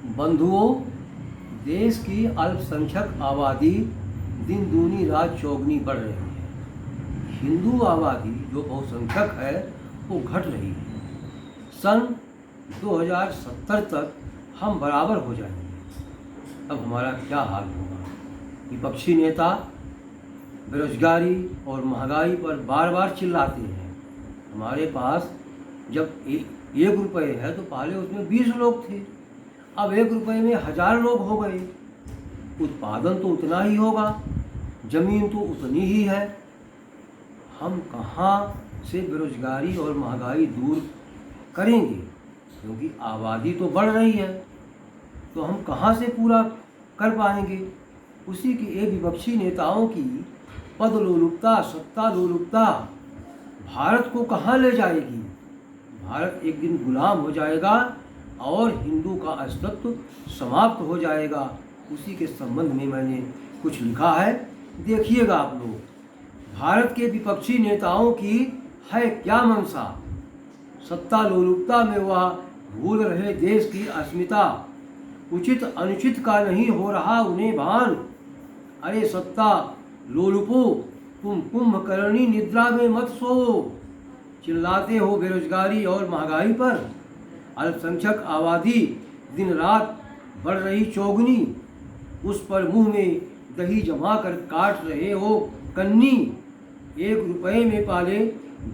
बंधुओं, देश की अल्पसंख्यक आबादी दिन दूनी रात चौगुनी बढ़ रही है। हिंदू आबादी जो बहुसंख्यक है वो घट रही है। सन 2070 तक हम बराबर हो जाएंगे। अब हमारा क्या हाल होगा? विपक्षी नेता बेरोजगारी और महंगाई पर बार बार चिल्लाते हैं। हमारे पास जब 1 रुपये है तो पहले उसमें 20 लोग थे, अब 1 रुपये में 1000 लोग हो गए। उत्पादन तो उतना ही होगा, जमीन तो उतनी ही है। हम कहाँ से बेरोजगारी और महंगाई दूर करेंगे? क्योंकि आबादी तो बढ़ रही है, तो हम कहाँ से पूरा कर पाएंगे? उसी के एक विपक्षी नेताओं की पद लोलुपता, सत्ता लोलुपता भारत को कहाँ ले जाएगी? भारत एक दिन गुलाम हो जाएगा और हिंदू का अस्तित्व समाप्त हो जाएगा। उसी के संबंध में मैंने कुछ लिखा है, देखिएगा आप लोग। भारत के विपक्षी नेताओं की है क्या मंशा? सत्ता लोलुपता में वह भूल रहे देश की अस्मिता। उचित अनुचित का नहीं हो रहा उन्हें भान। अरे सत्ता लोलुपो, तुम कुंभकर्णी निद्रा में मत सो। चिल्लाते हो बेरोजगारी और महंगाई पर। अल्पसंख्यक आबादी दिन रात बढ़ रही चौगुनी, उस पर मुंह में दही जमा कर काट रहे हो कन्नी। 1 रुपये में पहले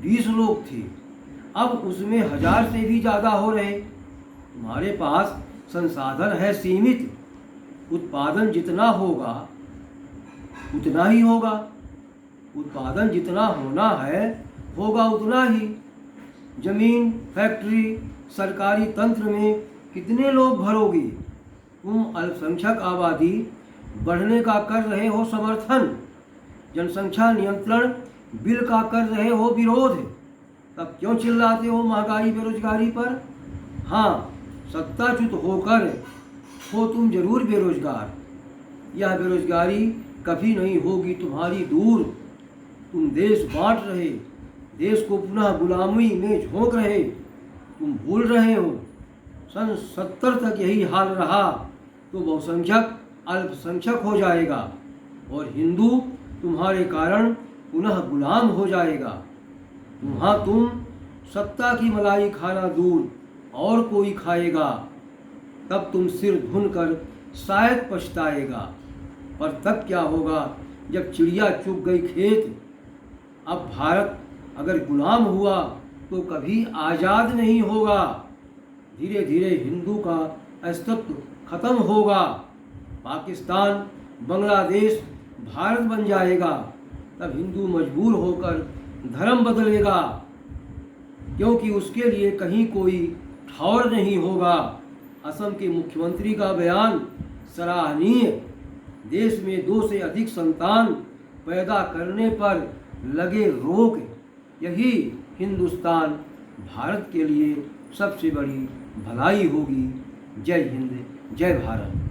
20 लोग थे, अब उसमें 1000 से भी ज़्यादा हो रहे। तुम्हारे पास संसाधन है सीमित, उत्पादन जितना होगा उतना ही होगा। उत्पादन जितना होना है होगा उतना ही। जमीन, फैक्ट्री, सरकारी तंत्र में कितने लोग भरोगे? तुम अल्पसंख्यक आबादी बढ़ने का कर रहे हो समर्थन, जनसंख्या नियंत्रण बिल का कर रहे हो विरोध। तब क्यों चिल्लाते हो महंगाई बेरोजगारी पर? हाँ, सत्ताच्युत होकर हो तुम जरूर बेरोजगार। यह बेरोजगारी कभी नहीं होगी तुम्हारी दूर। तुम देश बांट रहे, देश को पुनः गुलामी में झोंक रहे। तुम भूल रहे हो सन 70 तक यही हाल रहा तो बहुसंख्यक अल्पसंख्यक हो जाएगा और हिंदू तुम्हारे कारण पुनः गुलाम हो जाएगा। तुम सत्ता की मलाई खाना दूर और कोई खाएगा, तब तुम सिर धुन कर शायद पछताएगा। पर तब क्या होगा जब चिड़िया चुग गई खेत? अब भारत अगर गुलाम हुआ तो कभी आज़ाद नहीं होगा। धीरे धीरे हिंदू का अस्तित्व खत्म होगा। पाकिस्तान, बांग्लादेश भारत बन जाएगा। तब हिंदू मजबूर होकर धर्म बदलेगा, क्योंकि उसके लिए कहीं कोई ठौर नहीं होगा। असम के मुख्यमंत्री का बयान सराहनीय। देश में 2 से अधिक संतान पैदा करने पर लगे रोक, यही हिंदुस्तान भारत के लिए सबसे बड़ी भलाई होगी। जय हिंद, जय भारत।